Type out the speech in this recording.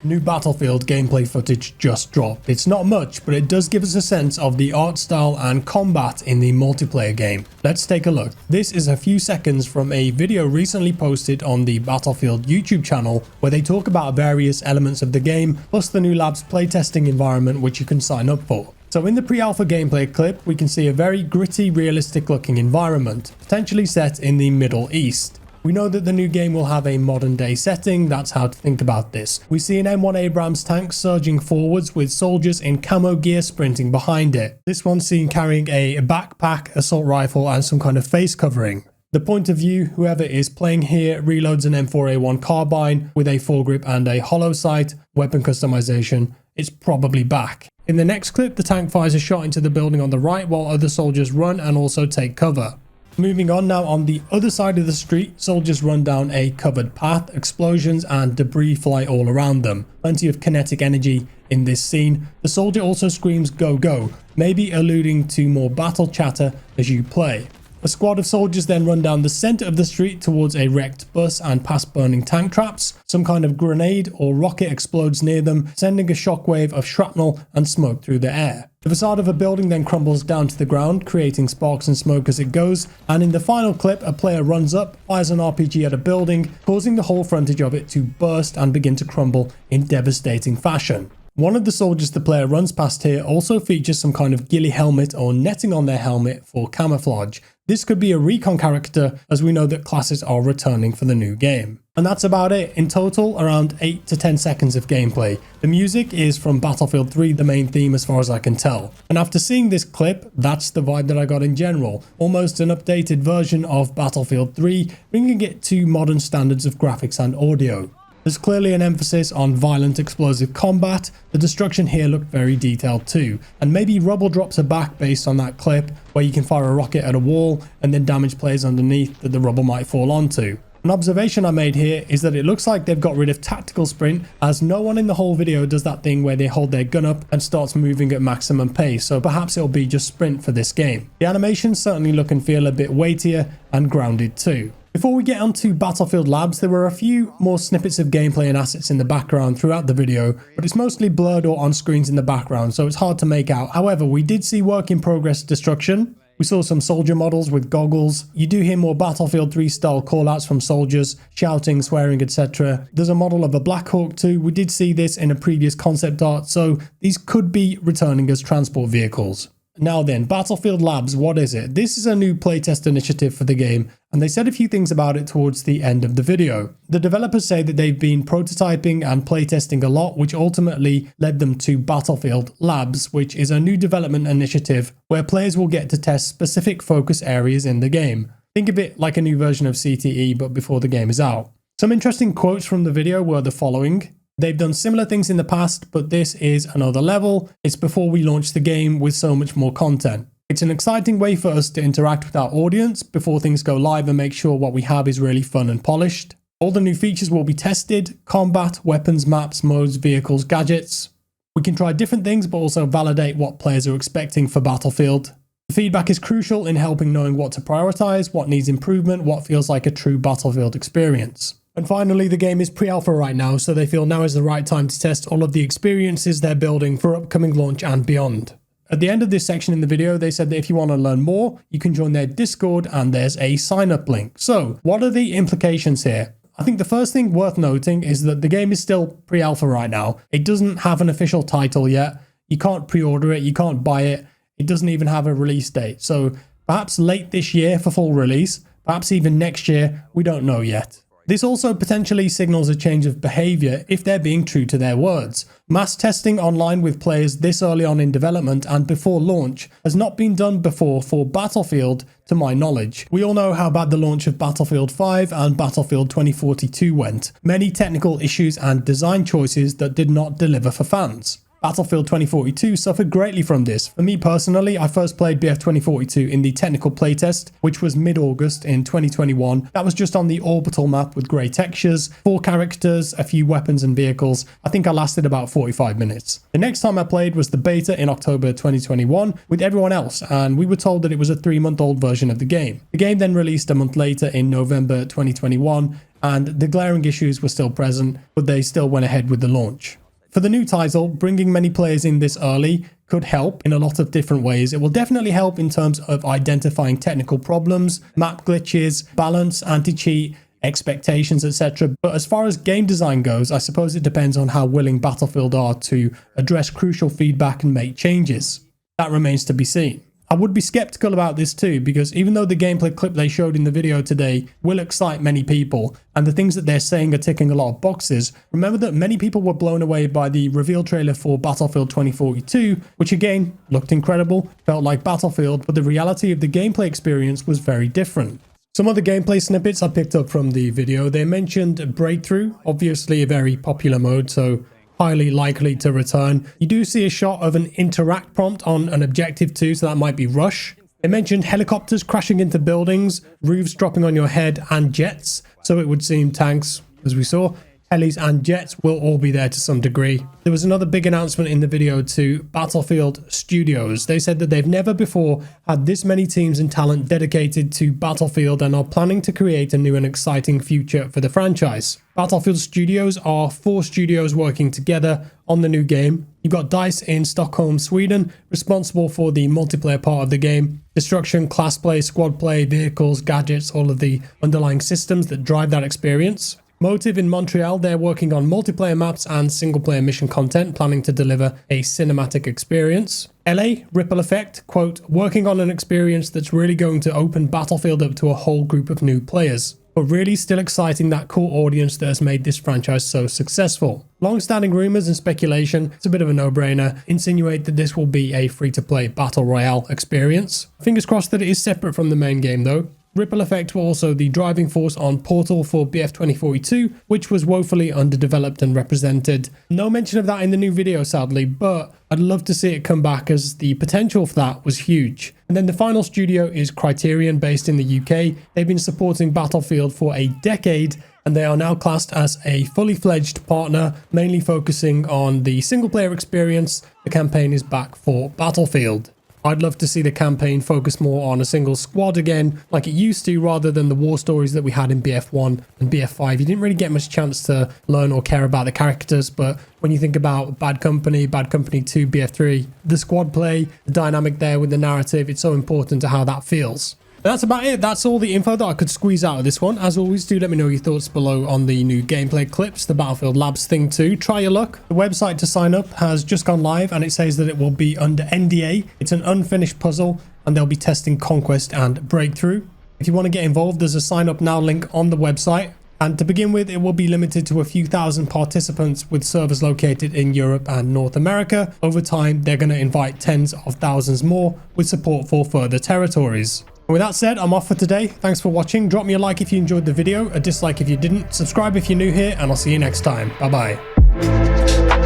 New Battlefield gameplay footage just dropped. It's not much, but it does give us a sense of the art style and combat in the multiplayer game. Let's take a look. This is a few seconds from a video recently posted on the Battlefield YouTube channel where they talk about various elements of the game, plus the new lab's playtesting environment which you can sign up for. So in the pre-alpha gameplay clip, we can see a very gritty, realistic looking environment, potentially set in the Middle East. We know that the new game will have a modern day setting, that's how to think about this. We see an M1 Abrams tank surging forwards with soldiers in camo gear sprinting behind it. This one's seen carrying a backpack, assault rifle and some kind of face covering. The point of view, whoever is playing here reloads an M4A1 carbine with a foregrip and a hollow sight, weapon customization. It's probably back. In the next clip, the tank fires a shot into the building on the right while other soldiers run and also take cover. Moving on now, on the other side of the street, soldiers run down a covered path, explosions and debris fly all around them. Plenty of kinetic energy in this scene. The soldier also screams "go go," maybe alluding to more battle chatter as you play. A squad of soldiers then run down the center of the street towards a wrecked bus and past burning tank traps. Some kind of grenade or rocket explodes near them, sending a shockwave of shrapnel and smoke through the air. The facade of a building then crumbles down to the ground, creating sparks and smoke as it goes, and in the final clip, a player runs up, fires an RPG at a building, causing the whole frontage of it to burst and begin to crumble in devastating fashion. One of the soldiers the player runs past here also features some kind of ghillie helmet or netting on their helmet for camouflage. This could be a recon character, as we know that classes are returning for the new game. And that's about it. In total, around 8 to 10 seconds of gameplay. The music is from Battlefield 3, the main theme as far as I can tell. And after seeing this clip, that's the vibe that I got in general. Almost an updated version of Battlefield 3, bringing it to modern standards of graphics and audio. There's clearly an emphasis on violent explosive combat. The destruction here looked very detailed too, and maybe rubble drops are back based on that clip where you can fire a rocket at a wall and then damage players underneath that the rubble might fall onto. An observation I made here is that it looks like they've got rid of tactical sprint, as no one in the whole video does that thing where they hold their gun up and starts moving at maximum pace, so perhaps it'll be just sprint for this game. The animations certainly look and feel a bit weightier and grounded too. Before we get onto Battlefield Labs, there were a few more snippets of gameplay and assets in the background throughout the video, but it's mostly blurred or on screens in the background, so it's hard to make out. However, we did see work in progress destruction. We saw some soldier models with goggles. You do hear more Battlefield 3 style callouts from soldiers, shouting, swearing, etc. There's a model of a Black Hawk too. We did see this in a previous concept art, so these could be returning as transport vehicles. Now then, Battlefield Labs, what is it? This is a new playtest initiative for the game, and they said a few things about it towards the end of the video. The developers say that they've been prototyping and playtesting a lot, which ultimately led them to Battlefield Labs, which is a new development initiative where players will get to test specific focus areas in the game. Think of it like a new version of CTE, but before the game is out. Some interesting quotes from the video were the following. They've done similar things in the past, but this is another level. It's before we launch the game with so much more content. It's an exciting way for us to interact with our audience before things go live and make sure what we have is really fun and polished. All the new features will be tested: combat, weapons, maps, modes, vehicles, gadgets. We can try different things, but also validate what players are expecting for Battlefield. The feedback is crucial in helping knowing what to prioritize, what needs improvement, what feels like a true Battlefield experience. And finally, the game is pre-alpha right now, so they feel now is the right time to test all of the experiences they're building for upcoming launch and beyond. At the end of this section in the video, they said that if you want to learn more, you can join their Discord and there's a sign-up link. So, what are the implications here? I think the first thing worth noting is that the game is still pre-alpha right now. It doesn't have an official title yet. You can't pre-order it, you can't buy it. It doesn't even have a release date. So, perhaps late this year for full release, perhaps even next year, we don't know yet. This also potentially signals a change of behaviour if they're being true to their words. Mass testing online with players this early on in development and before launch has not been done before for Battlefield to my knowledge. We all know how bad the launch of Battlefield 5 and Battlefield 2042 went. Many technical issues and design choices that did not deliver for fans. Battlefield 2042 suffered greatly from this. For me personally, I first played BF 2042 in the technical playtest, which was mid-August in 2021. That was just on the orbital map with grey textures, 4 characters, a few weapons and vehicles. I think I lasted about 45 minutes. The next time I played was the beta in October 2021 with everyone else, and we were told that it was a 3-month-old version of the game. The game then released a month later in November 2021, and the glaring issues were still present, but they still went ahead with the launch. For the new title, bringing many players in this early could help in a lot of different ways. It will definitely help in terms of identifying technical problems, map glitches, balance, anti-cheat, expectations, etc. But as far as game design goes, I suppose it depends on how willing Battlefield are to address crucial feedback and make changes. That remains to be seen. I would be skeptical about this too, because even though the gameplay clip they showed in the video today will excite many people, and the things that they're saying are ticking a lot of boxes, remember that many people were blown away by the reveal trailer for Battlefield 2042, which again looked incredible, felt like Battlefield, but the reality of the gameplay experience was very different. Some of the gameplay snippets I picked up from the video, they mentioned Breakthrough, obviously a very popular mode, so highly likely to return. You do see a shot of an interact prompt on an objective too, so that might be Rush. They mentioned helicopters crashing into buildings, roofs dropping on your head, and jets, so it would seem tanks, as we saw, helis and jets will all be there to some degree. There was another big announcement in the video to Battlefield Studios. They said that they've never before had this many teams and talent dedicated to Battlefield and are planning to create a new and exciting future for the franchise. Battlefield Studios are 4 studios working together on the new game. You've got DICE in Stockholm, Sweden, responsible for the multiplayer part of the game. Destruction, class play, squad play, vehicles, gadgets, all of the underlying systems that drive that experience. Motive in Montreal, they're working on multiplayer maps and single-player mission content, planning to deliver a cinematic experience. LA, Ripple Effect, quote, working on an experience that's really going to open Battlefield up to a whole group of new players, but really still exciting that core audience that has made this franchise so successful. Long-standing rumors and speculation, it's a bit of a no-brainer, insinuate that this will be a free-to-play battle royale experience. Fingers crossed that it is separate from the main game though. Ripple Effect were also the driving force on Portal for BF 2042, which was woefully underdeveloped and represented. No mention of that in the new video sadly, but I'd love to see it come back as the potential for that was huge. And then the final studio is Criterion, based in the UK. They've been supporting Battlefield for a decade, and they are now classed as a fully fledged partner, mainly focusing on the single player experience. The campaign is back for Battlefield. I'd love to see the campaign focus more on a single squad again, like it used to, rather than the war stories that we had in BF1 and BF5. You didn't really get much chance to learn or care about the characters, but when you think about Bad Company 2, BF3, the squad play, the dynamic there with the narrative, it's so important to how that feels. That's about it. That's all the info that I could squeeze out of this one. As always, do let me know your thoughts below on the new gameplay clips, the Battlefield Labs thing too. Try your luck. The website to sign up has just gone live and it says that it will be under NDA. It's an unfinished puzzle and they'll be testing Conquest and Breakthrough. If you want to get involved, there's a sign up now link on the website. And to begin with, it will be limited to a few thousand participants with servers located in Europe and North America. Over time, they're going to invite tens of thousands more with support for further territories. With that said, I'm off for today. Thanks for watching. Drop me a like if you enjoyed the video, a dislike if you didn't, subscribe if you're new here, and I'll see you next time. Bye bye.